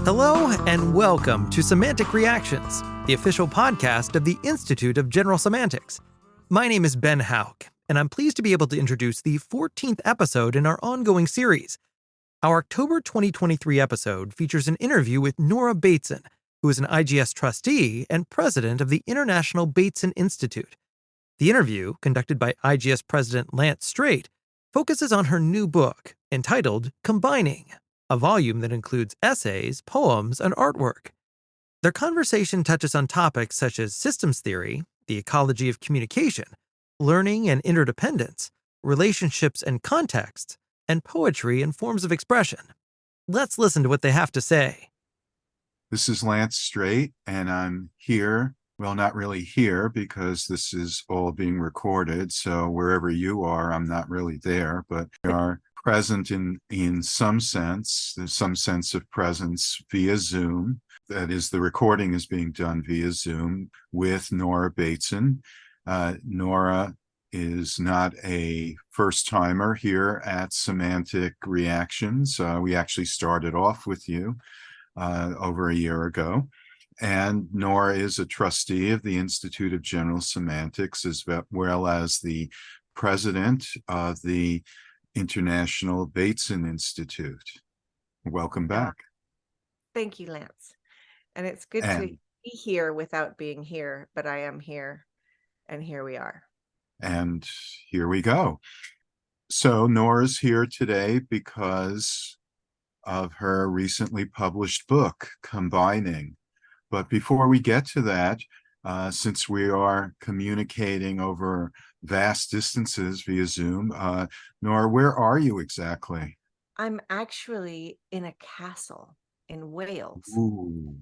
Hello and welcome to Semantic Reactions, the official podcast of the Institute of General Semantics. My name is Ben Hauk, and I'm pleased to be able to introduce the 14th episode in our ongoing series. Our October 2023 episode features an interview with Nora Bateson, who is an IGS Trustee and President of the International Bateson Institute. The interview, conducted by IGS President Lance Strate, focuses on her new book, entitled Combining, a volume that includes essays, poems, and artwork. Their conversation touches on topics such as systems theory, the ecology of communication, learning and interdependence, relationships and context, and poetry and forms of expression. Let's listen to what they have to say. This is Lance Strate, and I'm here. Well, not really here because this is all being recorded. So wherever you are, I'm not really there, but we are present in some sense. There's some sense of presence via Zoom. That is, the recording is being done via Zoom with Nora Bateson. Nora is not a first-timer here at Semantic Reactions. We actually started off with you over a year ago. And Nora is a trustee of the Institute of General Semantics, as well as the president of the International Bateson Institute. Welcome back. Thank you, Lance. And it's good to be here without being here, but I am here, and here we are. And here we go. So Nora's here today because of her recently published book, Combining. But before we get to that, since we are communicating over vast distances via Zoom, Nora, where are you exactly? I'm actually in a castle in Wales. Ooh.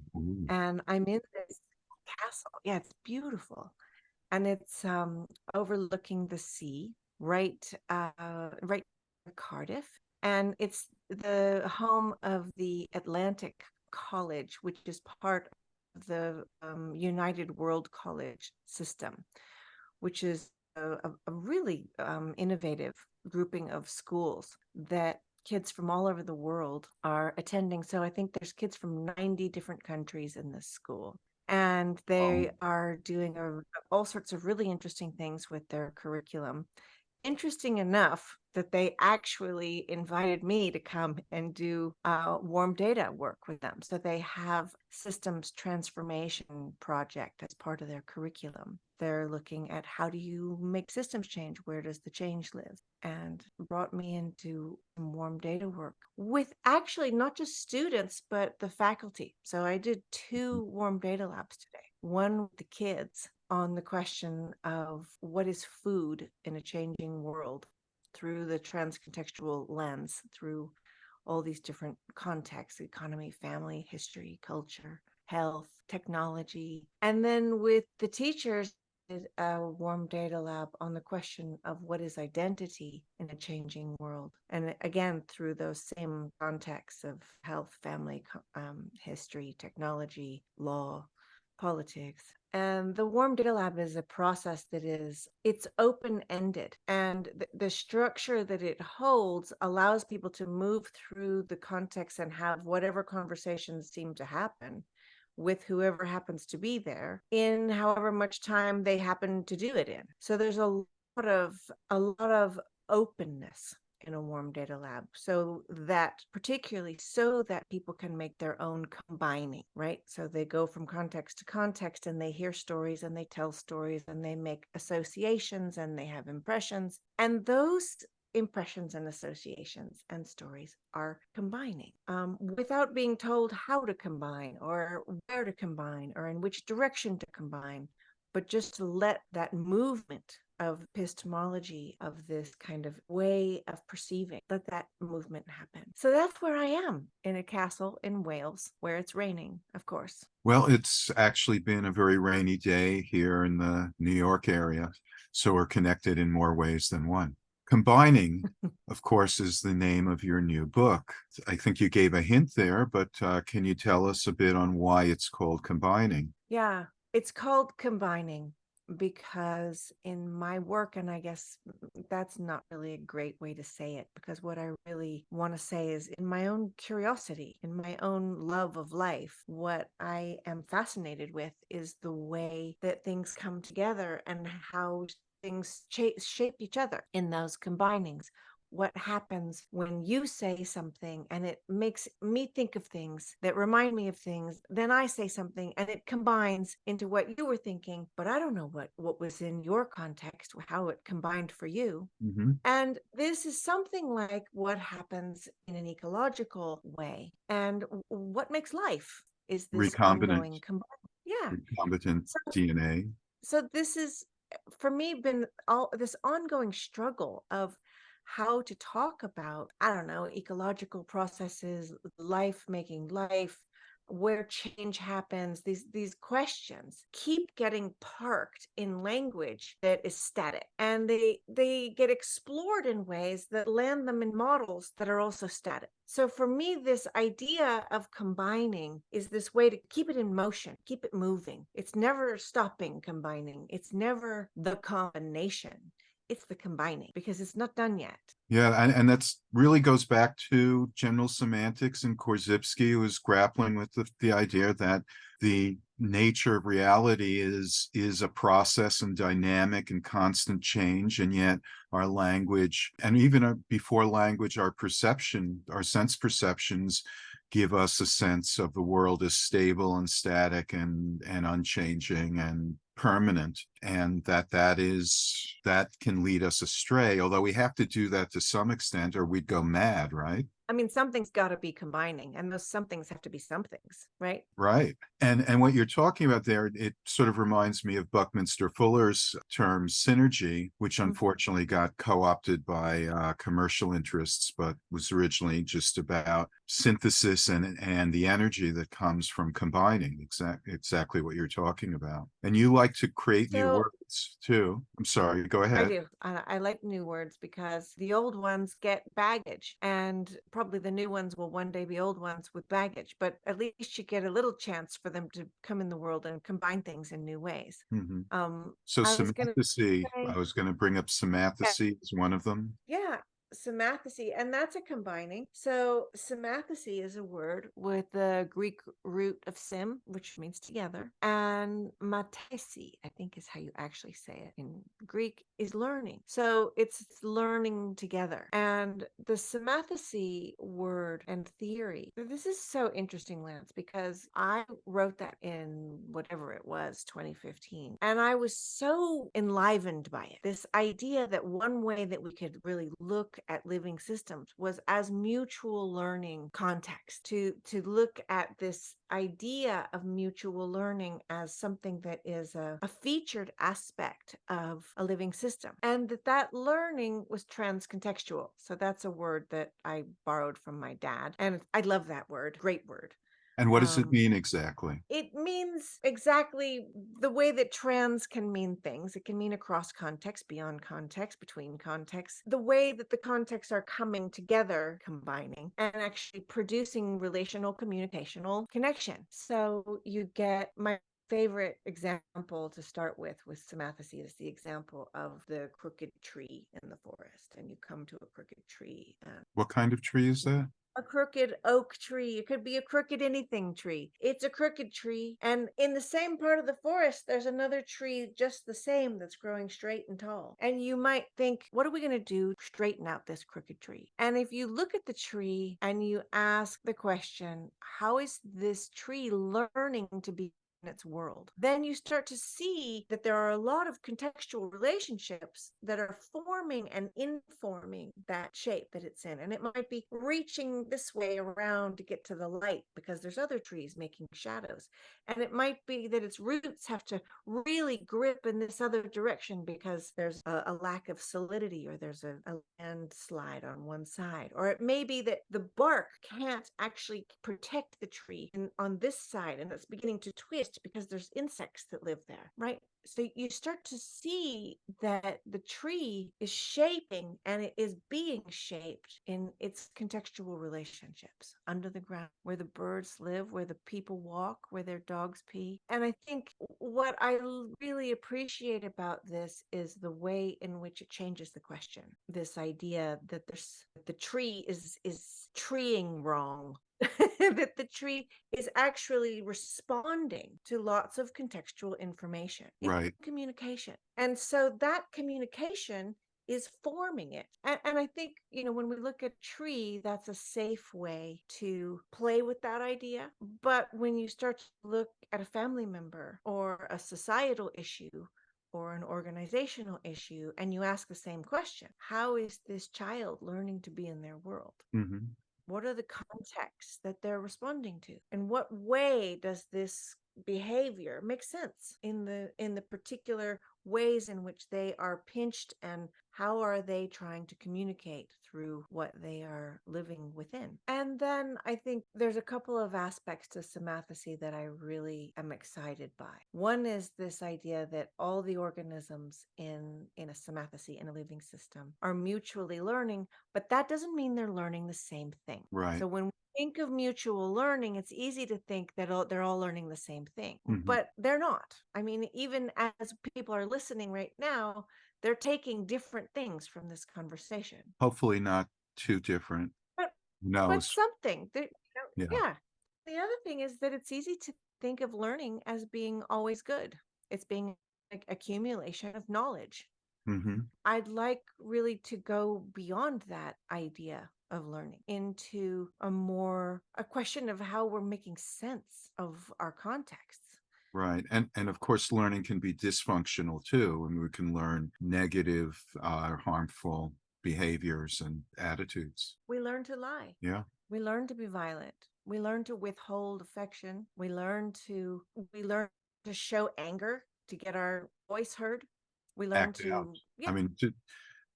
And I'm in this castle. Yeah, it's beautiful. And it's overlooking the sea, right in Cardiff. And it's the home of the Atlantic College, which is part of the United World College system, which is a really innovative grouping of schools that kids from all over the world are attending. So I think there's kids from 90 different countries in this school. And they are doing all sorts of really interesting things with their curriculum. Interesting enough that they actually invited me to come and do warm data work with them. So they have systems transformation project as part of their curriculum. They're looking at how do you make systems change? Where does the change live? And brought me into some warm data work with actually not just students, but the faculty. So I did 2 warm data labs today. One with the kids on the question of what is food in a changing world through the transcontextual lens, through all these different contexts: economy, family, history, culture, health, technology. And then with the teachers, did a warm data lab on the question of what is identity in a changing world. And again, through those same contexts of health, family, history, technology, law, politics. And the warm data lab is a process that it's open-ended, and the structure that it holds allows people to move through the context and have whatever conversations seem to happen with whoever happens to be there in however much time they happen to do it in. So there's a lot of openness in a warm data lab, particularly so that people can make their own combining, right? So they go from context to context, and they hear stories, and they tell stories, and they make associations, and they have impressions. And those impressions and associations and stories are combining without being told how to combine or where to combine or in which direction to combine, but just to let that movement of epistemology, of this kind of way of perceiving, let that movement happen. So that's where I am, in a castle in Wales, where it's raining, of course. Well, it's actually been a very rainy day here in the New York area, so we're connected in more ways than one. Combining, of course, is the name of your new book. I think you gave a hint there, but can you tell us a bit on why it's called Combining? Yeah, it's called Combining because in my work, and I guess that's not really a great way to say it, because what I really want to say is in my own curiosity, in my own love of life, what I am fascinated with is the way that things come together and how things shape each other in those combinings. What happens when you say something and it makes me think of things that remind me of things, then I say something and it combines into what you were thinking, but I don't know what was in your context, how it combined for you. Mm-hmm. And this is something like what happens in an ecological way. And what makes life is this Recombinant, ongoing yeah. recombinant So, DNA. so this is for me been all this ongoing struggle of how to talk about, I don't know, ecological processes, life making life, where change happens. These questions keep getting parked in language that is static, and they get explored in ways that land them in models that are also static. So for me, this idea of combining is this way to keep it in motion, keep it moving. It's never stopping combining. It's never the combination. It's the combining, because it's not done yet. Yeah, and that's really goes back to general semantics and Korzybski, who was grappling with the idea that the nature of reality is a process and dynamic and constant change, and yet our language, and even before language, our perception, our sense perceptions give us a sense of the world as stable and static and unchanging and permanent, and that can lead us astray, although we have to do that to some extent or we'd go mad, right? I mean, something's got to be combining, and those somethings have to be somethings, right? Right. And what you're talking about there, it sort of reminds me of Buckminster Fuller's term synergy, which unfortunately got co-opted by commercial interests, but was originally just about synthesis and the energy that comes from combining. Exactly what you're talking about. And you like to create new So words too. I'm sorry, go I ahead. do. I like new words because the old ones get baggage, and probably the new ones will one day be old ones with baggage, but at least you get a little chance for them to come in the world and combine things in new ways. Mm-hmm. Um, So I was going to semathesy, say, I was going to bring up yeah, semathesy as one of them. yeah, semathesy, and that's a combining. So semathesy is a word with the Greek root of sim, which means together, and matesi, I think is how you actually say it in Greek, is learning. So it's learning together. And the semathesy word and theory, this is so interesting, Lance, because I wrote that in whatever it was, 2015, and I was so enlivened by it. This idea that one way that we could really look at living systems was as mutual learning context, to look at this idea of mutual learning as something that is a featured aspect of a living system, and that learning was transcontextual. So that's a word that I borrowed from my dad, and I love that word. Great word. And what does it um, mean exactly? it means exactly the way that trans can mean things. It can mean across context, beyond context, between contexts, the way that the contexts are coming together, combining, and actually producing relational communicational connection. So you get my favorite example to start with semathesy is the example of the crooked tree in the forest. And you come to a crooked tree. What kind of tree is that? A crooked oak tree. It could be a crooked anything tree. It's a crooked tree. And in the same part of the forest, there's another tree just the same that's growing straight and tall. And you might think, what are we going to do to straighten out this crooked tree? And if you look at the tree and you ask the question, how is this tree learning to be in its world, then you start to see that there are a lot of contextual relationships that are forming and informing that shape that it's in. And it might be reaching this way around to get to the light because there's other trees making shadows. And it might be that its roots have to really grip in this other direction because there's a lack of solidity, or there's a landslide on one side. Or it may be that the bark can't actually protect the tree on this side, and it's beginning to twist moist because there's insects that live there, right? So you start to see that the tree is shaping, and it is being shaped in its contextual relationships under the ground, where the birds live, where the people walk, where their dogs pee. And I think what I really appreciate about this is the way in which it changes the question. This idea that the tree is treeing wrong. That the tree is actually responding to lots of contextual information. It's Right. communication. And so that communication is forming it. And I think, when we look at tree, that's a safe way to play with that idea. But when you start to look at a family member or a societal issue or an organizational issue, and you ask the same question, how is this child learning to be in their world? Hmm. What are the contexts that they're responding to? In what way does this behavior make sense in the particular ways in which they are pinched, and how are they trying to communicate through what they are living within? And then I think there's a couple of aspects to somathesy that I really am excited by. One is this idea that all the organisms in a somathesy, in a living system, are mutually learning, but that doesn't mean they're learning the same thing. Right. So when we think of mutual learning, it's easy to think that they're all learning the same thing, Mhm. but they're not. I mean, even as people are listening right now, they're taking different things from this conversation. Hopefully not too different. But Who but knows? something that, Yeah. yeah. The other thing is that it's easy to think of learning as being always good. It's being like accumulation of knowledge. Hmm. I'd like really to go beyond that idea of learning into a question of how we're making sense of our contexts. Right. And of course, learning can be dysfunctional too, and we can learn negative, harmful behaviors and attitudes. We learn to lie. Yeah. We learn to be violent. We learn to withhold affection. We learn to show anger to get our voice heard. We learn Act out. to, I yeah. mean,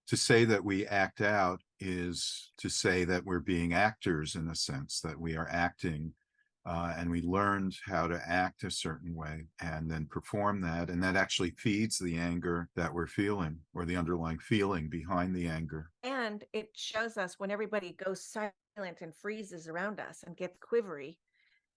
to say that we act out is to say that we're being actors in a sense, that we are acting, and we learned how to act a certain way and then perform that. And that actually feeds the anger that we're feeling, or the underlying feeling behind the anger. And it shows us when everybody goes silent and freezes around us and gets quivery,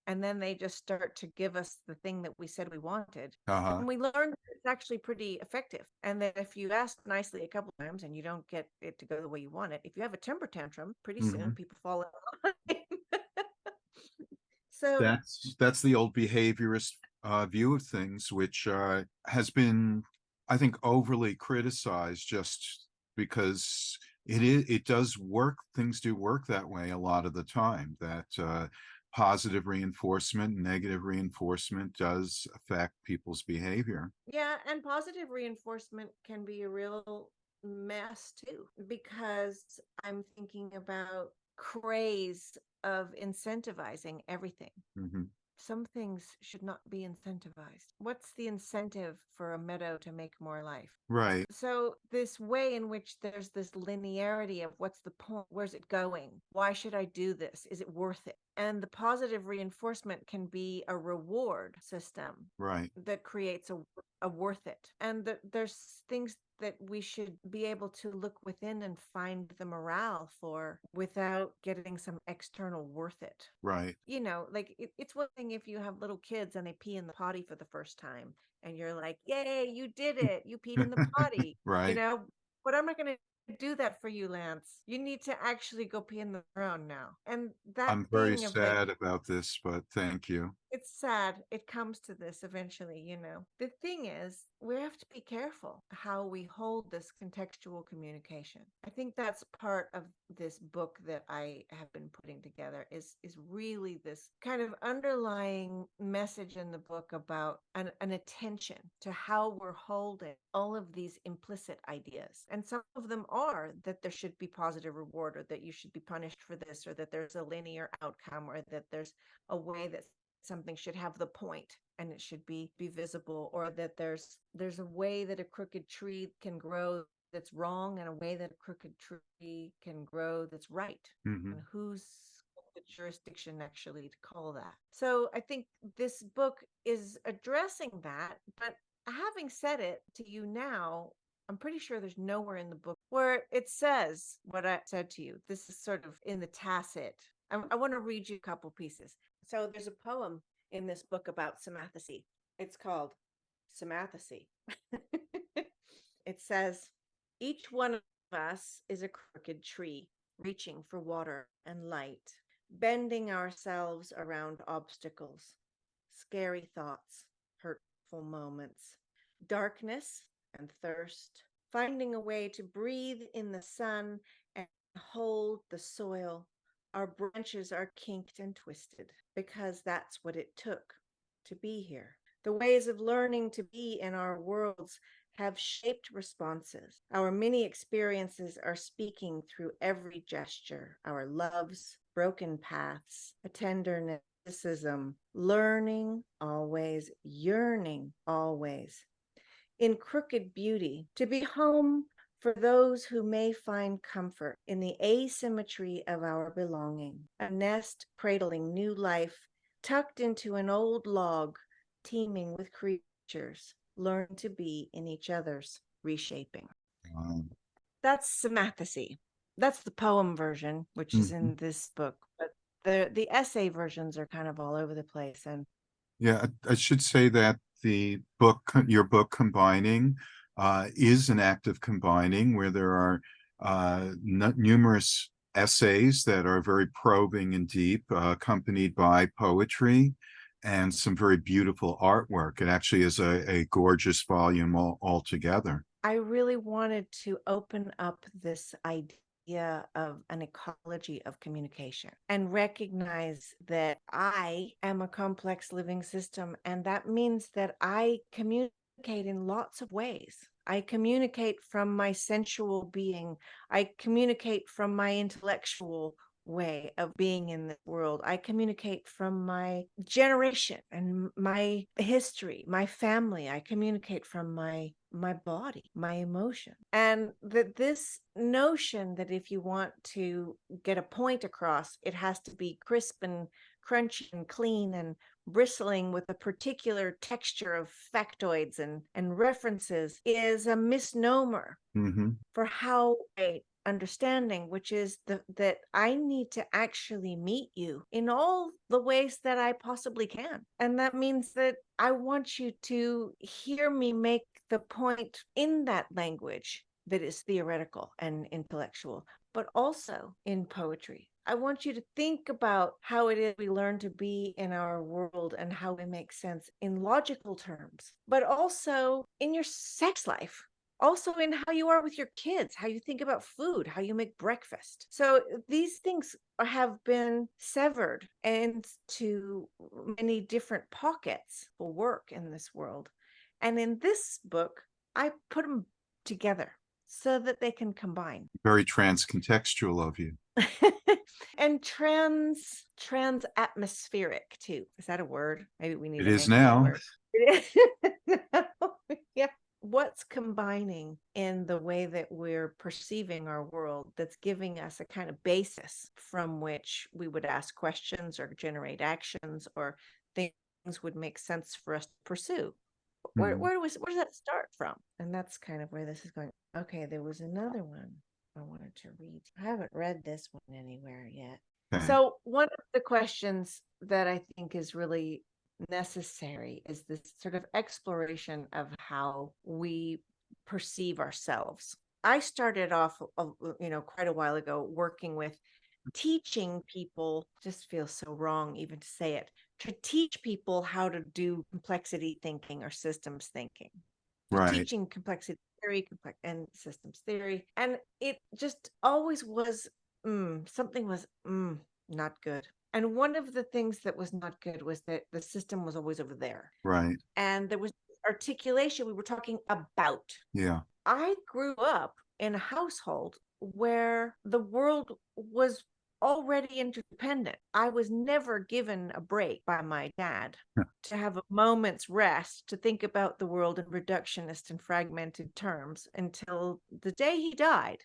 and then they just start to give us the thing that we said we wanted. Uh-huh. And we learned that it's actually pretty effective. And that if you ask nicely a couple times and you don't get it to go the way you want it, if you have a temper tantrum, pretty soon Hmm. people fall in line. So That's the old behaviorist view of things, which has been, I think, overly criticized just because it does work. Things do work that way a lot of the time. That positive reinforcement, negative reinforcement does affect people's behavior. yeah, and positive reinforcement can be a real mess too, because I'm thinking about craze of incentivizing everything. Hmm. Some things should not be incentivized. What's the incentive for a meadow to make more life? Right. So this way in which there's this linearity of what's the point? Where's it going? Why should I do this? Is it worth it? And the positive reinforcement can be a reward system Right. that creates a worth it. And there's things that we should be able to look within and find the morale for without getting some external worth it. Right. Like it's one thing if you have little kids and they pee in the potty for the first time and you're like, yay, you did it. You peed in the potty, Right. but I'm not going to do that for you, Lance. You need to actually go pee in the ground now. And that I'm very thing of like, sad about this, but thank you. it's sad. It comes to this eventually. The thing is, we have to be careful how we hold this contextual communication. I think that's part of this book that I have been putting together is really this kind of underlying message in the book about an attention to how we're holding all of these implicit ideas. And some of them are that there should be positive reward, or that you should be punished for this, or that there's a linear outcome, or that there's a way that something should have the point and it should be visible, or that there's a way that a crooked tree can grow that's wrong, and a way that a crooked tree can grow that's right. Hmm. And who's the jurisdiction actually to call that. So I think this book is addressing that. But having said it to you now, I'm pretty sure there's nowhere in the book where it says what I said to you. This is sort of in the tacit. I want to read you a couple pieces. So there's a poem in this book about Samathasy. It's called Samathasy. It says, each one of us is a crooked tree, reaching for water and light, bending ourselves around obstacles, scary thoughts, hurtful moments, darkness and thirst, finding a way to breathe in the sun and hold the soil. Our branches are kinked and twisted because that's what it took to be here. The ways of learning to be in our worlds have shaped responses. Our many experiences are speaking through every gesture, our loves, broken paths, a tenderness, learning always, yearning always. In crooked beauty, to be home for those who may find comfort in the asymmetry of our belonging, a nest cradling new life, tucked into an old log, teeming with creatures, learn to be in each other's reshaping. That's Samathasy. That's the poem version, which is in this book, but the essay versions are kind of all over the place. And yeah, I should say that the book, your book Combining, is an act of combining where there are numerous essays that are very probing and deep, accompanied by poetry and some very beautiful artwork. It actually is a gorgeous volume altogether. I really wanted to open up this idea of an ecology of communication and recognize that I am a complex living system. And that means that I communicate in lots of ways. I communicate from my sensual being. I communicate from my intellectual way of being in the world. I communicate from my generation and my history, my family. I communicate from my body, my emotion. And that this notion that if you want to get a point across, it has to be crisp and crunchy and clean and bristling with a particular texture of factoids and references is a misnomer for how I understanding, which is that I need to actually meet you in all the ways that I possibly can. And that means that I want you to hear me make the point in that language that is theoretical and intellectual, but also in poetry. I want you to think about how it is we learn to be in our world and how we make sense in logical terms, but also in your sex life, also in how you are with your kids, how you think about food, how you make breakfast. So these things have been severed into many different pockets for work in this world. And in this book, I put them together so that they can combine. Very transcontextual of you. And trans atmospheric too. Is that a word? Maybe we need It to is make that a now. word. It is. Yeah. What's combining in the way that we're perceiving our world that's giving us a kind of basis from which we would ask questions or generate actions or things would make sense for us to pursue? Where does that start from? And that's kind of where this is going. Okay, there was another one I wanted to read. I haven't read this one anywhere yet. Okay. So one of the questions that I think is really necessary is this sort of exploration of how we perceive ourselves. I started off, quite a while ago working with teaching people, just feels so wrong even to say it, to teach people how to do complexity thinking or systems thinking. Right. Teaching complexity theory and systems theory. And it just always was, something was not good. And one of the things that was not good was that the system was always over there. Right. And there was articulation we were talking about. Yeah. I grew up in a household where the world was already interdependent. I was never given a break by my dad to have a moment's rest to think about the world in reductionist and fragmented terms until the day he died.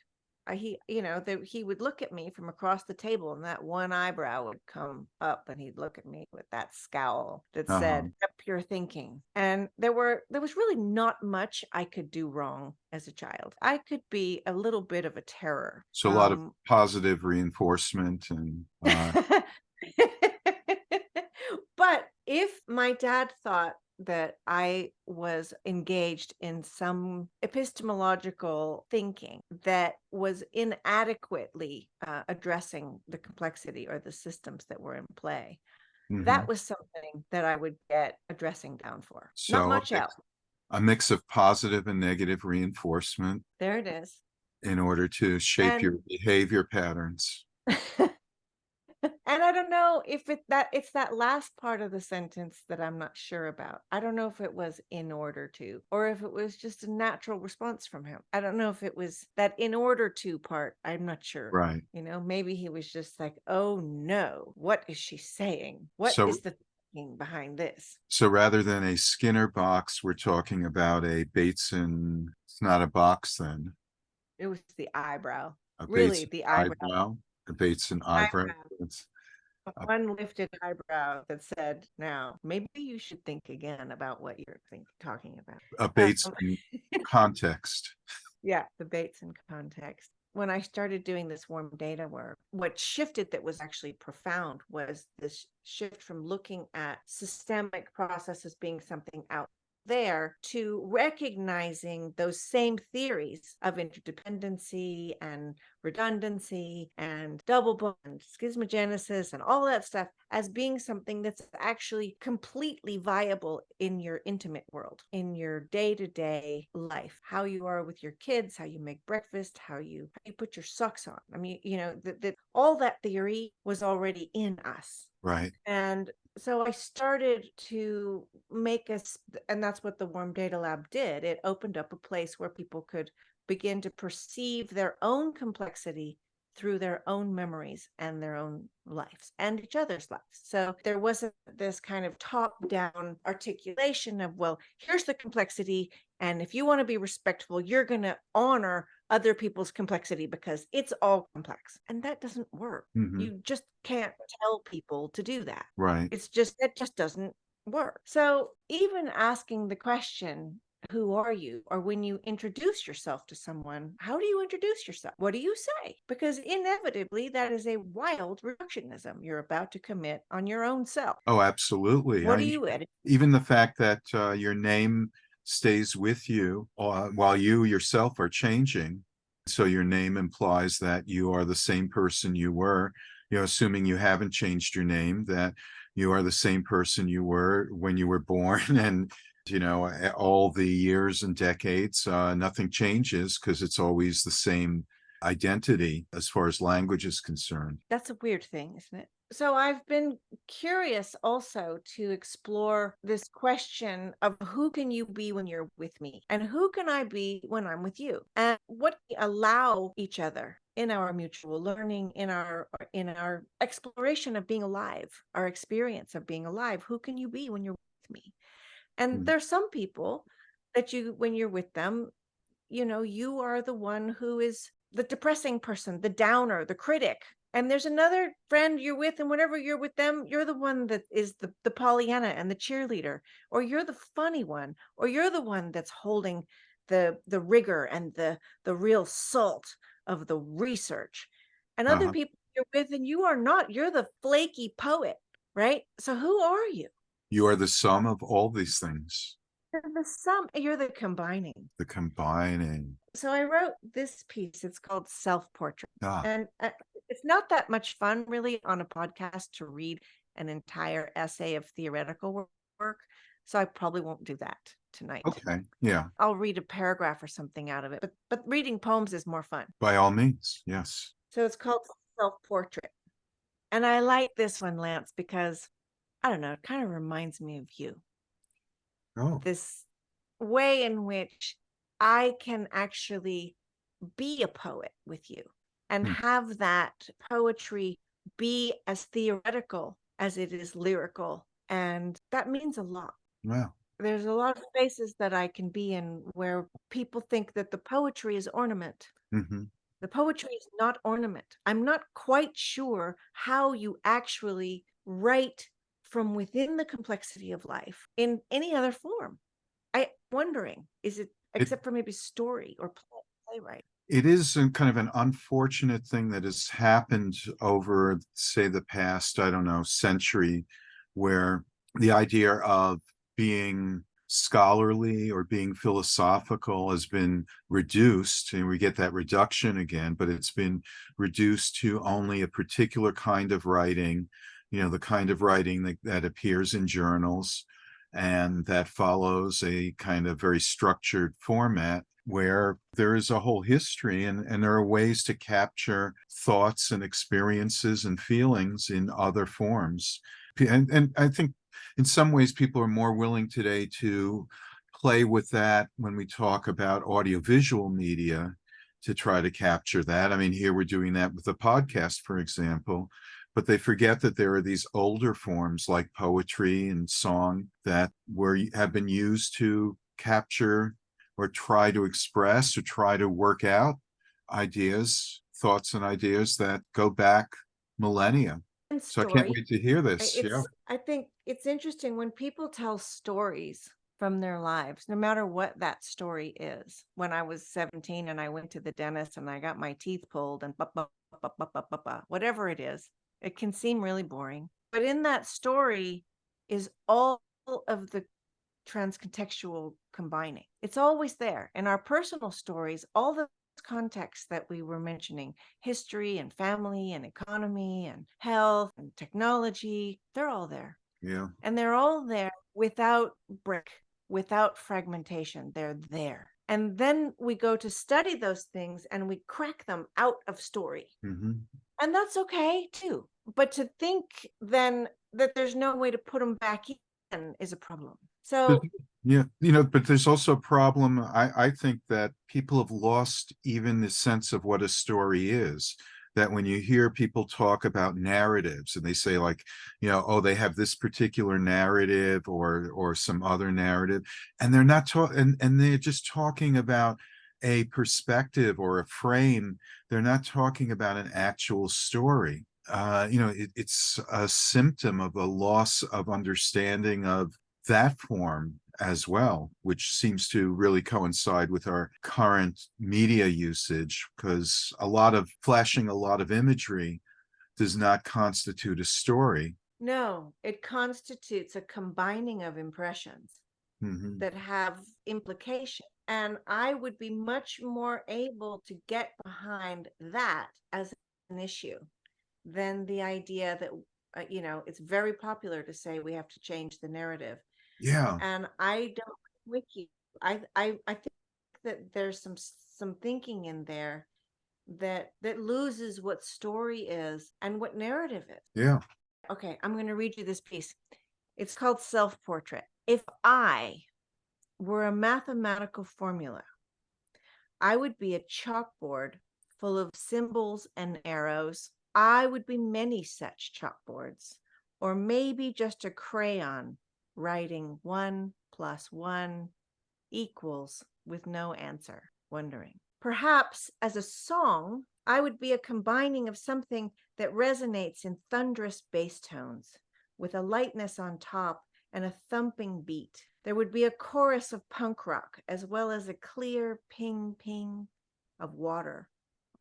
he would look at me from across the table, and that one eyebrow would come up, and he'd look at me with that scowl that Uh-huh. said, "Up your thinking." And there was really not much I could do wrong as a child. I could be a little bit of a terror. So a lot of positive reinforcement and But if my dad thought that I was engaged in some epistemological thinking that was inadequately addressing the complexity or the systems that were in play, that mhm. was something that I would get a dressing down for. Not So much else. a mix of positive and negative reinforcement There it is. in order to shape And your behavior patterns. and I don't know if it's that last part of the sentence that I'm not sure about. I don't know if it was in order to, or if it was just a natural response from him. I don't know if it was that in order to part. I'm not sure. Right. Maybe he was just like, "Oh no, what is she saying? What So is the thinking behind this?" so rather than a Skinner box, we're talking about a Bateson, it's not a box then, It was the eyebrow. a Really, Bateson the eyebrow. eyebrow, a Bateson eyebrow. Eyebrow. It's a, One lifted eyebrow that said, "Now, maybe you should think again about what you're talking about." a Um, Bateson context. yeah, the Bateson context. When I started doing this warm data work, what shifted that was actually profound was this shift from looking at systemic processes being something out there to recognizing those same theories of interdependency and redundancy and double bond, schismogenesis, and all that stuff as being something that's actually completely viable in your intimate world, in your day-to-day life, how you are with your kids, how you make breakfast, how you put your socks on. I mean, that all that theory was already in us. Right. And so I started to make us, and that's what the Warm Data Lab did. It opened up a place where people could begin to perceive their own complexity through their own memories and their own lives and each other's lives. So there wasn't this kind of top-down articulation of, well, here's the complexity, and if you want to be respectful, you're going to honor other people's complexity because it's all complex. And that doesn't work. Mhm. You just can't tell people to do that. Right. That just doesn't work. So even asking the question, "Who are you?" or when you introduce yourself to someone, how do you introduce yourself? What do you say? Because inevitably that is a wild reductionism you're about to commit on your own self. Oh, absolutely. What do you edit? Even the fact that your name stays with you while you yourself are changing. So your name implies that you are the same person you were, assuming you haven't changed your name, that you are the same person you were when you were born. And, all the years and decades, nothing changes because it's always the same identity as far as language is concerned. That's a weird thing, isn't it? So I've been curious also to explore this question of who can you be when you're with me, and who can I be when I'm with you, and what we allow each other in our mutual learning, in our exploration of being alive, our experience of being alive. Who can you be when you're with me? And Mm. there's some people that when you're with them, you are the one who is the depressing person, the downer, the critic. And there's another friend you're with, and whenever you're with them, you're the one that is the Pollyanna and the cheerleader, or you're the funny one, or you're the one that's holding the rigor and the real salt of the research. And other Uh-huh. people you're with, and you are not, you're the flaky poet, right? So who are you? You are the sum of all these things, You're the combining. the combining. So I wrote this piece. It's called Self-Portrait. Ah, And it's not that much fun, really, on a podcast to read an entire essay of theoretical work. So I probably won't do that tonight. okay. Yeah, I'll read a paragraph or something out of it. But reading poems is more fun. by all means. Yes. So it's called Self-Portrait. And I like this one, Lance, because I don't know, it kind of reminds me of you. Oh. This way in which I can actually be a poet with you and Hmm. have that poetry be as theoretical as it is lyrical. And that means a lot. Wow. There's a lot of spaces that I can be in where people think that the poetry is ornament. Hmm. The poetry is not ornament. I'm not quite sure how you actually write from within the complexity of life in any other form. I'm wondering, is it, It, except for maybe story or playwright? it is kind of an unfortunate thing that has happened over, say, the past, I don't know, century, where the idea of being scholarly or being philosophical has been reduced, and we get that reduction again, but it's been reduced to only a particular kind of writing, the kind of writing that appears in journals and that follows a kind of very structured format where there is a whole history, and there are ways to capture thoughts and experiences and feelings in other forms. And I think in some ways people are more willing today to play with that when we talk about audiovisual media to try to capture that. I mean, here we're doing that with the podcast, for example, but they forget that there are these older forms like poetry and song that have been used to capture or try to express or try to work out ideas, thoughts and ideas that go back millennia. And So I can't story. wait to hear this. Yeah. I think it's interesting when people tell stories from their lives, no matter what that story is. When I was 17 and I went to the dentist and I got my teeth pulled and whatever it is, it can seem really boring. But in that story is all of the transcontextual combining. It's always there. In our personal stories, all the contexts that we were mentioning, history and family and economy and health and technology, they're all there. Yeah. And they're all there without break, without fragmentation. They're there. And then we go to study those things and we crack them out of story. Mm-hmm. And that's okay too. But to think then that there's no way to put them back in is a problem. So yeah, but there's also a problem. I think that people have lost even the sense of what a story is. That when you hear people talk about narratives and they say like, oh, they have this particular narrative or some other narrative, and they're not talking, and they're just talking about a perspective or a frame. They're not talking about an actual story. It's a symptom of a loss of understanding of that form as well, which seems to really coincide with our current media usage, because flashing a lot of imagery does not constitute a story. no, it constitutes a combining of impressions that have implication. And I would be much more able to get behind that as an issue than the idea that, it's very popular to say we have to change the narrative. Yeah. And I don't with you. I think that there's some thinking in there that loses what story is and what narrative is. Yeah. Okay, I'm going to read you this piece. It's called Self-Portrait. If I were a mathematical formula, I would be a chalkboard full of symbols and arrows. I would be many such chalkboards, or maybe just a crayon writing 1 + 1 equals with no answer, wondering. Perhaps as a song, I would be a combining of something that resonates in thunderous bass tones, with a lightness on top and a thumping beat. There would be a chorus of punk rock, as well as a clear ping ping of water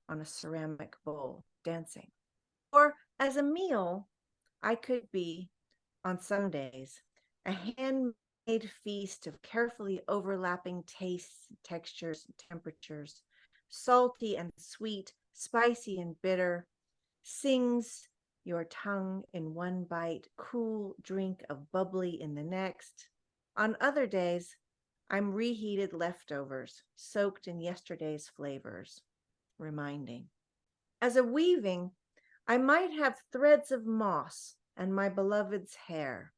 on a ceramic bowl dancing. Or as a meal, I could be, on some days, a handmade feast of carefully overlapping tastes, textures, temperatures, salty and sweet, spicy and bitter, sings your tongue in one bite, cool drink of bubbly in the next. On other days, I'm reheated leftovers, soaked in yesterday's flavors, reminding. As a weaving, I might have threads of moss and my beloved's hair,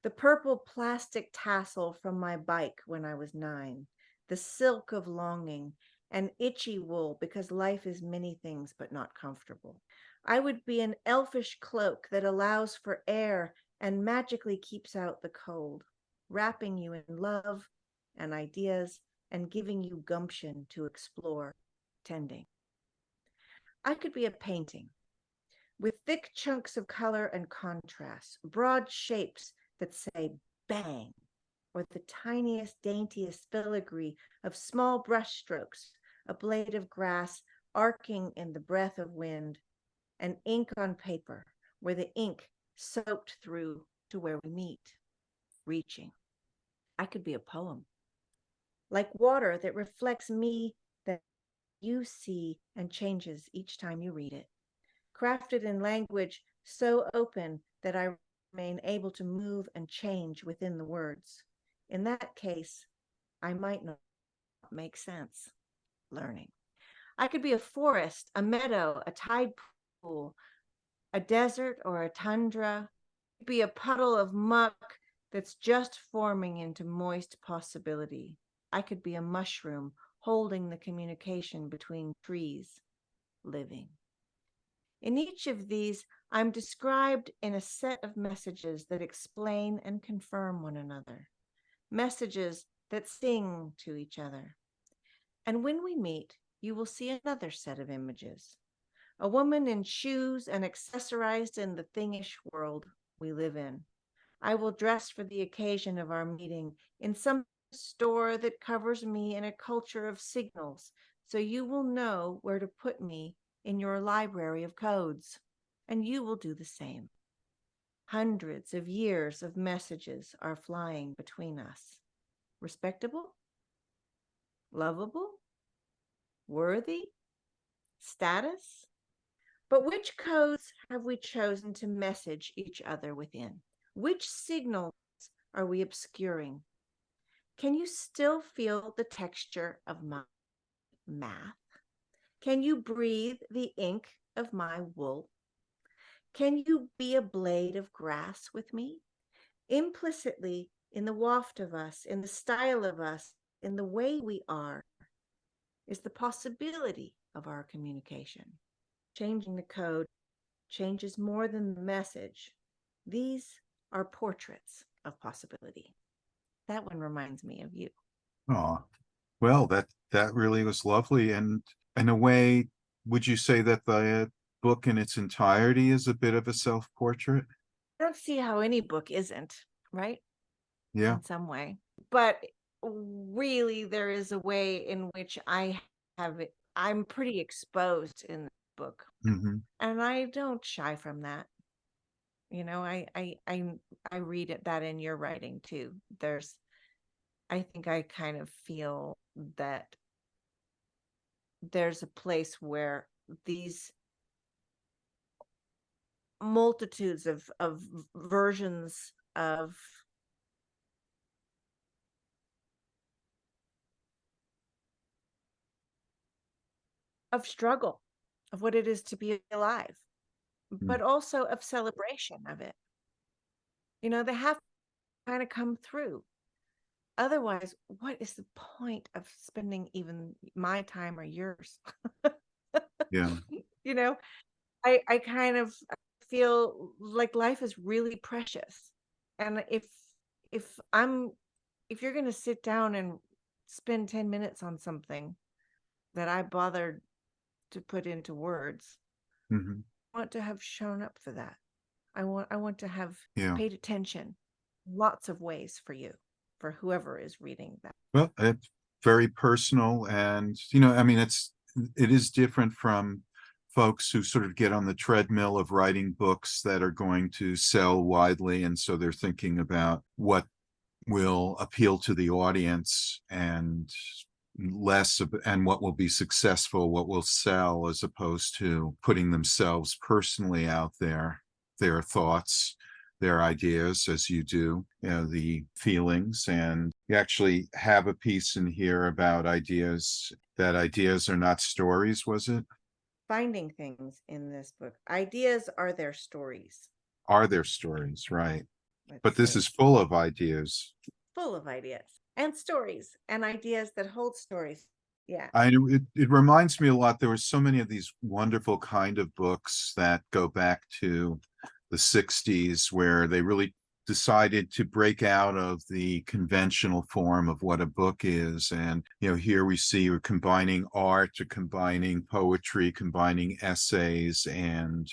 the purple plastic tassel from my bike when I was 9, the silk of longing, and itchy wool because life is many things but not comfortable. I would be an elfish cloak that allows for air and magically keeps out the cold, wrapping you in love and ideas and giving you gumption to explore, tending. I could be a painting with thick chunks of color and contrast, broad shapes that say bang, or the tiniest, daintiest filigree of small brush strokes, a blade of grass arcing in the breath of wind, and ink on paper, where the ink soaked through to where we meet, reaching. I could be a poem, like water that reflects me, that you see and changes each time you read it, crafted in language so open that I remain able to move and change within the words. In that case, I might not make sense. Learning. I could be a forest, a meadow, a tide pool, a desert or a tundra. Be a puddle of muck that's just forming into moist possibility. I could be a mushroom holding the communication between trees, living. In each of these, I'm described in a set of messages that explain and confirm one another, messages that sing to each other. And when we meet, you will see another set of images, a woman in shoes and accessorized in the thingish world we live in. I will dress for the occasion of our meeting in some store that covers me in a culture of signals, so you will know where to put me in your library of codes, and you will do the same. Hundreds of years of messages are flying between us. Respectable? Lovable? Worthy? Status? But which codes have we chosen to message each other within? Which signals are we obscuring? Can you still feel the texture of my math? Can you breathe the ink of my wool? Can you be a blade of grass with me? Implicitly, in the waft of us, in the style of us, in the way we are, is the possibility of our communication. Changing the code changes more than the message. These are portraits of possibility. That one reminds me of you. Oh, well, that really was lovely. And in a way, would you say that the book in its entirety is a bit of a self-portrait? I don't see how any book isn't, right? Yeah. In some way. But really, there is a way in which I'm pretty exposed in the book. Mm-hmm. And I don't shy from that. You know, I read it that in your writing too. I think I kind of feel that there's a place where these multitudes of versions of struggle, of what it is to be alive, but also of celebration of it. You know, they have to kind of come through. Otherwise, what is the point of spending even my time or yours? Yeah. You know, I kind of feel like life is really precious. And if I'm if you're going to sit down and spend 10 minutes on something that I bothered to put into words, Mm-hmm. I want to have shown up for that. I want to have Yeah. paid attention lots of ways for you, for whoever is reading that. Well, it's very personal, and I mean, it is different from folks who sort of get on the treadmill of writing books that are going to sell widely, and so they're thinking about what will appeal to the audience and and what will be successful, what will sell, as opposed to putting themselves personally out there, their thoughts, their ideas, as you do, the feelings. And you actually have a piece in here about ideas, that ideas are not stories, was it? Finding things in this book. Ideas are their stories. Are their stories, right? But this say. is full of ideas. Full of ideas and stories and ideas that hold stories. Yeah. It reminds me a lot. There were so many of these wonderful kind of books that go back to the 60s, where they really decided to break out of the conventional form of what a book is. And, here we see you're combining art, or combining poetry, combining essays, and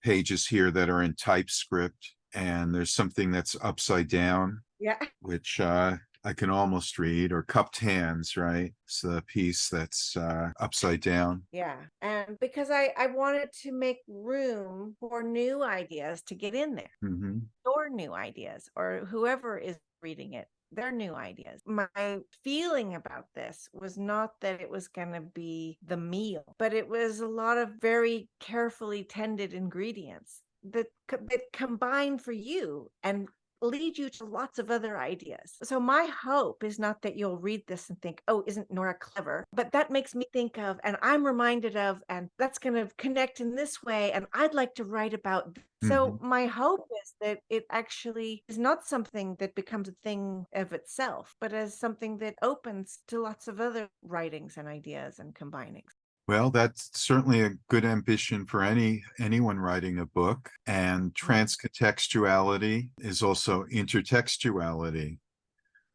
pages here that are in typescript. And there's something that's upside down, Yeah. which I can almost read, or cupped hands, right? It's the piece that's upside down. Yeah. And because I wanted to make room for new ideas to get in there, Mm-hmm. or new ideas, or whoever is reading it, their new ideas. My feeling about this was not that it was going to be the meal, but it was a lot of very carefully tended ingredients that combine for you and lead you to lots of other ideas. So my hope is not that you'll read this and think, oh, isn't Nora clever? But that makes me think of, and I'm reminded of, and that's going to connect in this way. And I'd like to write about. Mm-hmm. So my hope is that it actually is not something that becomes a thing of itself, but as something that opens to lots of other writings and ideas and combinings. Well, that's certainly a good ambition for anyone writing a book. And transcontextuality is also intertextuality,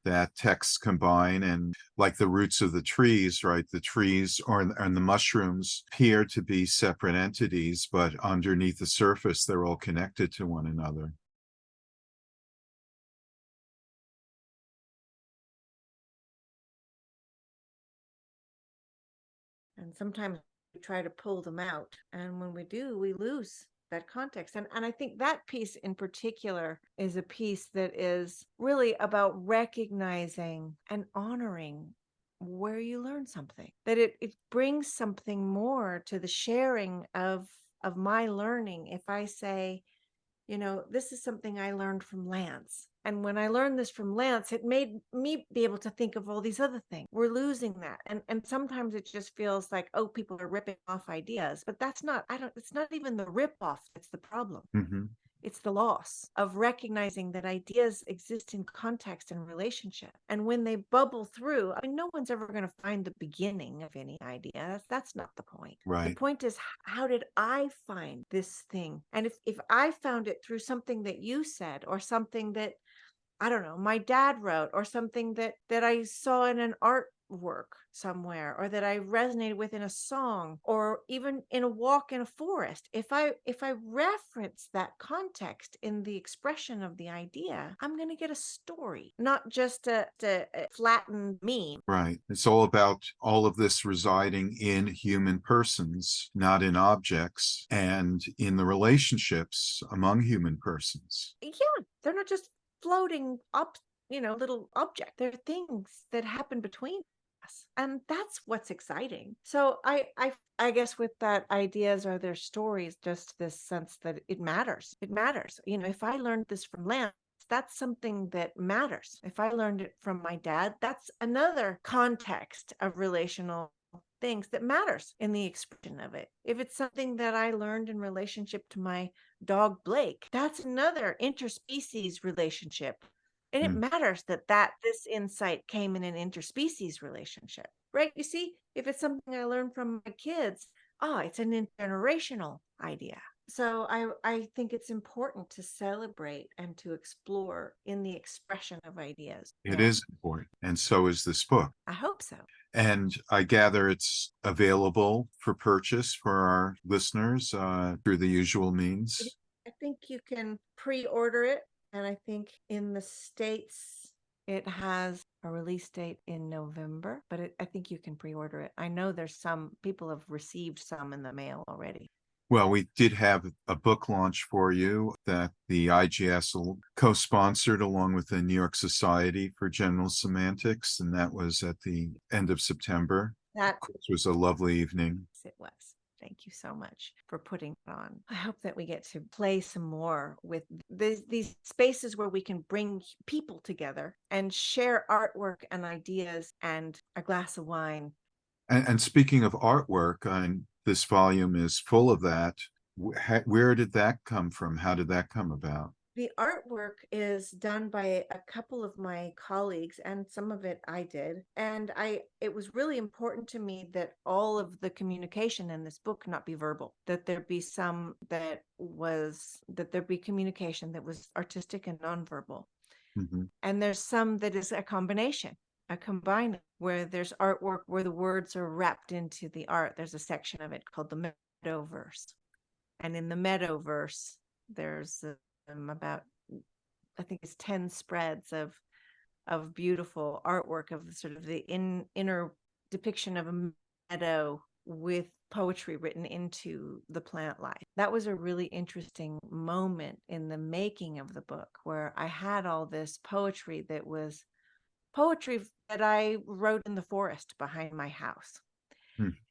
that texts combine, and like the roots of the trees, right? The trees and the mushrooms appear to be separate entities, but underneath the surface, they're all connected to one another. And sometimes we try to pull them out. And when we do, we lose that context. And I think that piece in particular is a piece that is really about recognizing and honoring where you learn something, that it brings something more to the sharing of my learning. If I say, this is something I learned from Lance. And when I learned this from Lance, it made me be able to think of all these other things. We're losing that. And sometimes it just feels like, oh, people are ripping off ideas. But it's not even the rip off that's the problem. Mm-hmm. It's the loss of recognizing that ideas exist in context and relationship. And when they bubble through, no one's ever going to find the beginning of any idea. That's not the point. Right. The point is, how did I find this thing? And if I found it through something that you said, or something that, I don't know, my dad wrote, or something that I saw in an artwork somewhere, or that I resonated with in a song, or even in a walk in a forest, if I reference that context in the expression of the idea, I'm going to get a story, not just a flattened meme. Right. It's all about all of this residing in human persons, not in objects, and in the relationships among human persons. Yeah, they're not just floating up, little object. They're things that happen between us, and that's what's exciting. So I guess with that, ideas are their stories, just this sense that it matters. It matters. If I learned this from Lance, that's something that matters. If I learned it from my dad, that's another context of relational things that matters in the expression of it. If it's something that I learned in relationship to my dog Blake, that's another interspecies relationship. And it matters that this insight came in an interspecies relationship, right? You see, if it's something I learned from my kids, it's an intergenerational idea. So I think it's important to celebrate and to explore in the expression of ideas. It is important, and so is this book. I hope so. And I gather it's available for purchase for our listeners through the usual means. I think you can pre-order it. And I think in the States, it has a release date in November, but I think you can pre-order it. I know there's some people have received some in the mail already. Well, we did have a book launch for you that the IGS co-sponsored along with the New York Society for General Semantics, and that was at the end of September. That was a lovely evening. It was. Thank you so much for putting it on. I hope that we get to play some more with these spaces where we can bring people together and share artwork and ideas and a glass of wine. And speaking of artwork, and this volume is full of that. Where did that come from? How did that come about? The artwork is done by a couple of my colleagues, and some of it I did. And it was really important to me that all of the communication in this book not be verbal, that there be there be communication that was artistic and nonverbal. Mm-hmm. And there's some that is a combination, a combine, where there's artwork where the words are wrapped into the art. There's a section of it called the Meadowverse. And in the Meadowverse, there's about, I think it's 10 spreads of beautiful artwork of sort of the inner depiction of a meadow with poetry written into the plant life. That was a really interesting moment in the making of the book, where I had all this poetry that was poetry that I wrote in the forest behind my house.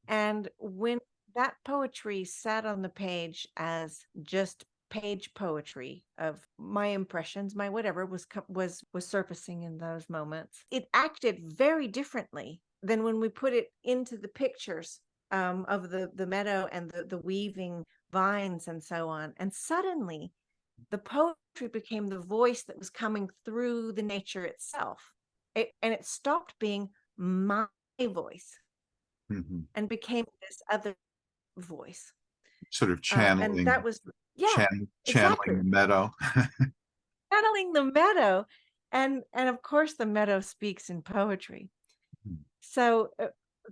And when that poetry sat on the page as just page poetry of my impressions, my whatever was surfacing in those moments, it acted very differently than when we put it into the pictures of the meadow and the weaving vines and so on. And suddenly the poetry became the voice that was coming through the nature itself. And it stopped being my voice and became this other voice. Sort of And channeling, that was, yeah, channeling exactly. the meadow. Channeling the meadow. And of course, the meadow speaks in poetry. So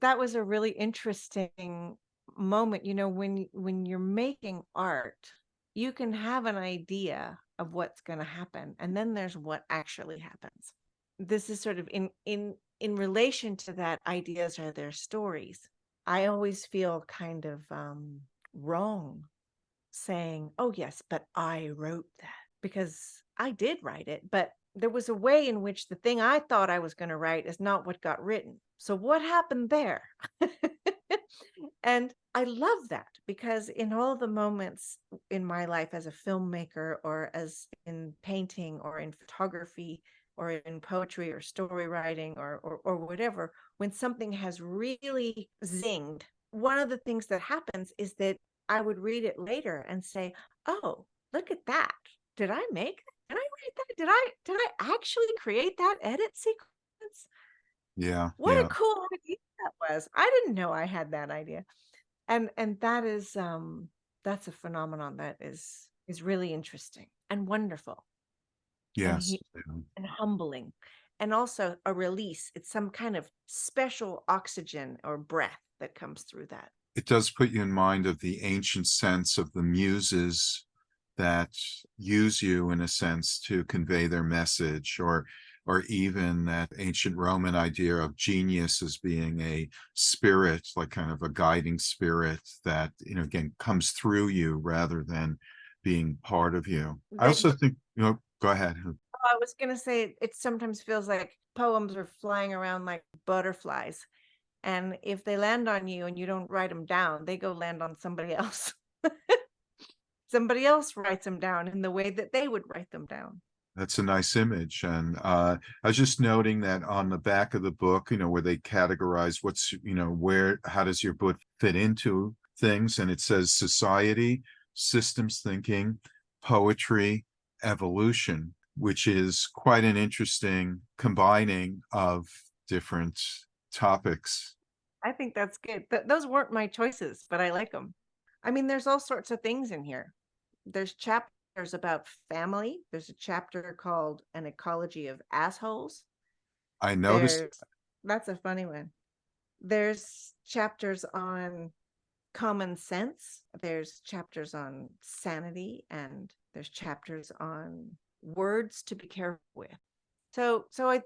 that was a really interesting moment. You know, when you're making art, you can have an idea of what's going to happen, and then there's what actually happens. This is sort of in relation to that, ideas are their stories. I always feel kind of wrong saying, oh yes, but I wrote that, because I did write it, but there was a way in which the thing I thought I was going to write is not what got written. So what happened there? And I love that, because in all the moments in my life as a filmmaker, or as in painting, or in photography, or in poetry, or story writing, or whatever, when something has really zinged, one of the things that happens is that I would read it later and say, oh, look at that. Did I make that? Did I write that? Did I actually create that edit sequence? Yeah, What yeah, a cool idea that was. I didn't know I had that idea. And that is that's a phenomenon that is really interesting and wonderful, and yes. Yeah. and humbling, and also a release. It's some kind of special oxygen or breath that comes through that. It does put you in mind of the ancient sense of the muses that use you in a sense to convey their message, or even that ancient Roman idea of genius as being a spirit, like kind of a guiding spirit that, you know, again, comes through you rather than being part of you. I That, also think, you know, go ahead. I was going to say, it sometimes feels like poems are flying around like butterflies. And if they land on you and you don't write them down, they go land on somebody else. Somebody else writes them down in the way that they would write them down. That's a nice image. And I was just noting that on the back of the book, you know, where they categorize what's, you know, where, how does your book fit into things? And it says society, systems thinking, poetry, evolution, which is quite an interesting combining of different topics. I think that's good. Those weren't my choices, but I like them. I mean, there's all sorts of things in here. There's chapters about family. There's a chapter called An Ecology of Assholes. I noticed. That's a funny one. There's chapters on common sense. There's chapters on sanity, and there's chapters on words to be careful with. So I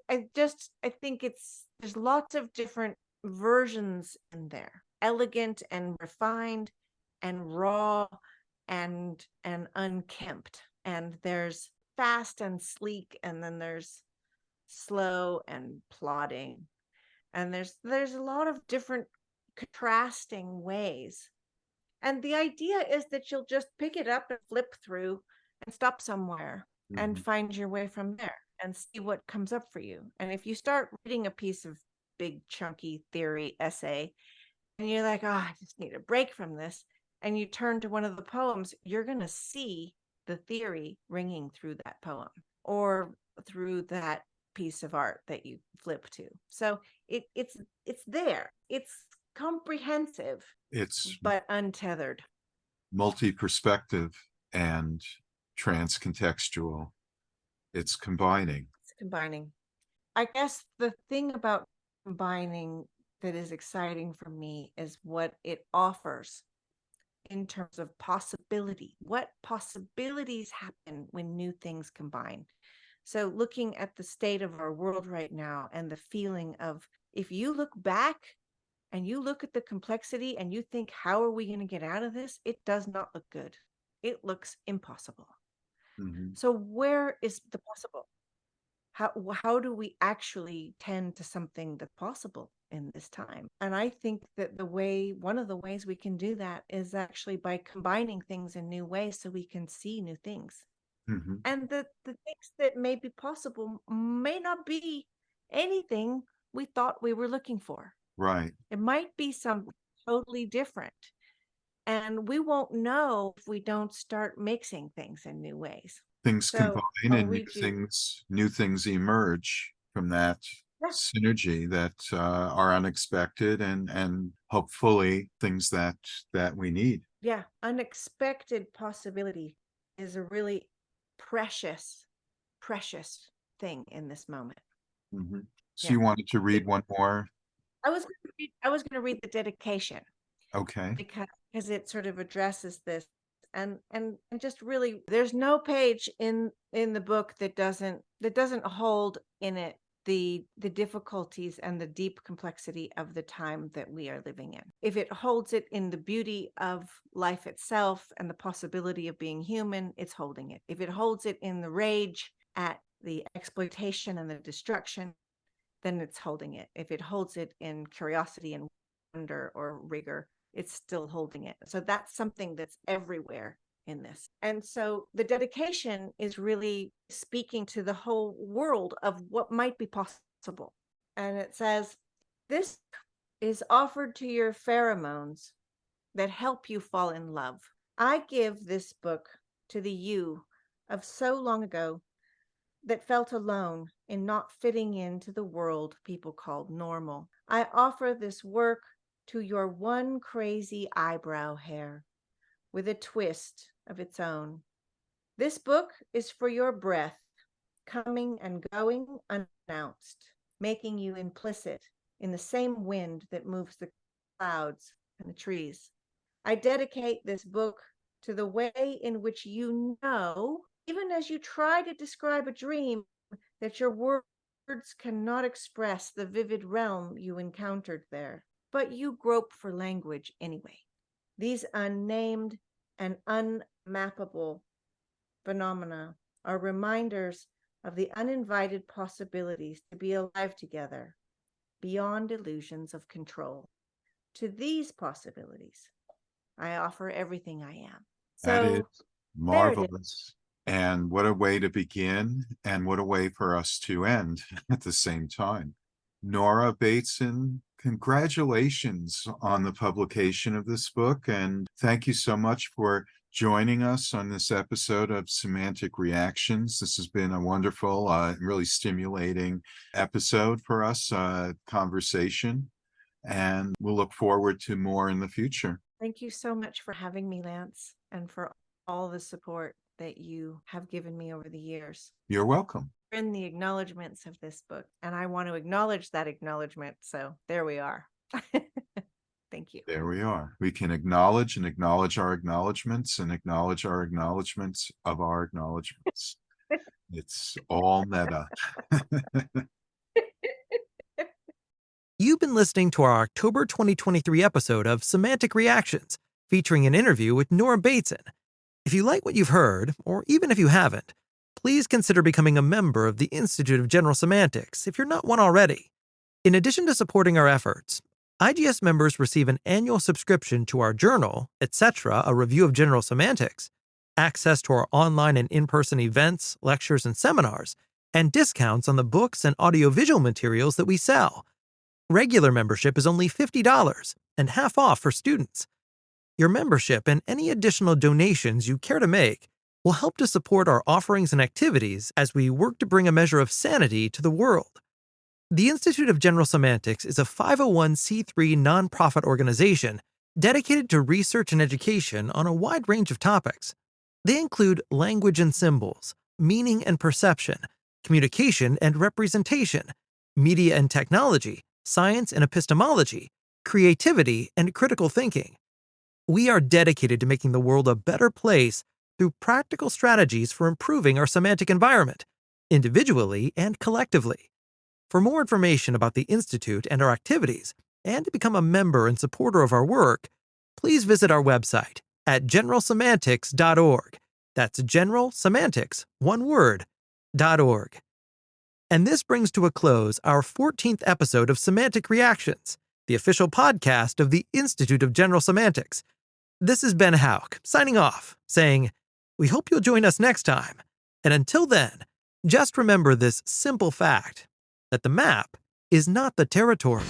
think there's lots of different versions in there, elegant and refined and raw and unkempt. And there's fast and sleek, and then there's slow and plodding. And there's a lot of different contrasting ways. And the idea is that you'll just pick it up and flip through and stop somewhere and Mhm. find your way from there and see what comes up for you. And if you start reading a piece of big, chunky theory essay and you're like, oh, I just need a break from this, and you turn to one of the poems, you're going to see the theory ringing through that poem or through that piece of art that you flip to. So it's there. It's comprehensive, It's but untethered. multi-perspective and transcontextual. It's combining. It's combining. I guess the thing about combining that is exciting for me is what it offers in terms of possibility. What possibilities happen when new things combine? So, looking at the state of our world right now and the feeling of, if you look back and you look at the complexity and you think, how are we going to get out of this? It does not look good. It looks impossible. Mm-hmm. So, where is the possible? How do we actually tend to something that's possible in this time? And I think that one of the ways we can do that is actually by combining things in new ways so we can see new things. Mm-hmm. And the things that may be possible may not be anything we thought we were looking for. Right. It might be something totally different. And we won't know if we don't start mixing things in new ways. Things So combine I'll and read you. new things emerge from that Yeah. synergy that are unexpected and hopefully things that we need. Yeah. Unexpected possibility is a really precious, precious thing in this moment. Mm-hmm. So Yeah. you wanted to read one more? I was going to read the dedication Okay. because it sort of addresses this and just really, there's no page in the book that doesn't hold in it the difficulties and the deep complexity of the time that we are living in. If it holds it in the beauty of life itself and the possibility of being human, it's holding it. If it holds it in the rage at the exploitation and the destruction, then it's holding it. If it holds it in curiosity and wonder or rigor, it's still holding it. So that's something that's everywhere in this. And so the dedication is really speaking to the whole world of what might be possible. And it says, this is offered to your pheromones that help you fall in love. I give this book to the you of so long ago that felt alone in not fitting into the world people called normal. I offer this work to your one crazy eyebrow hair with a twist of its own. This book is for your breath, coming and going unannounced, making you implicit in the same wind that moves the clouds and the trees. I dedicate this book to the way in which you know, even as you try to describe a dream, that your words cannot express the vivid realm you encountered there, but you grope for language anyway. These unnamed and unmappable phenomena are reminders of the uninvited possibilities to be alive together beyond illusions of control. To these possibilities, I offer everything I am. That is So there it is. marvelous. And what a way to begin, and what a way for us to end at the same time. Nora Bateson, congratulations on the publication of this book, and thank you so much for joining us on this episode of Semantic Reactions. This has been a wonderful, really stimulating episode for us, conversation, and we'll look forward to more in the future. Thank you so much for having me, Lance, and for all the support that you have given me over the years. You're welcome. In the acknowledgments of this book, and I want to acknowledge that acknowledgement. So there we are. Thank you. There we are. We can acknowledge and acknowledge our acknowledgments and acknowledge our acknowledgments of our acknowledgments. It's all meta. You've been listening to our October 2023 episode of Semantic Reactions, featuring an interview with Nora Bateson. If you like what you've heard, or even if you haven't, please consider becoming a member of the Institute of General Semantics if you're not one already. In addition to supporting our efforts, IGS members receive an annual subscription to our journal, etc., a review of general semantics, access to our online and in-person events, lectures, and seminars, and discounts on the books and audiovisual materials that we sell. Regular membership is only $50 and half off for students. Your membership and any additional donations you care to make will help to support our offerings and activities as we work to bring a measure of sanity to the world. The Institute of General Semantics is a 501c3 nonprofit organization dedicated to research and education on a wide range of topics. They include language and symbols, meaning and perception, communication and representation, media and technology, science and epistemology, creativity and critical thinking. We are dedicated to making the world a better place through practical strategies for improving our semantic environment, individually and collectively. For more information about the Institute and our activities, and to become a member and supporter of our work, please visit our website at generalsemantics.org. That's generalsemantics, one word, .org. And this brings to a close our 14th episode of Semantic Reactions, the official podcast of the Institute of General Semantics. This is Ben Houck, signing off, saying, we hope you'll join us next time. And until then, just remember this simple fact, that the map is not the territory.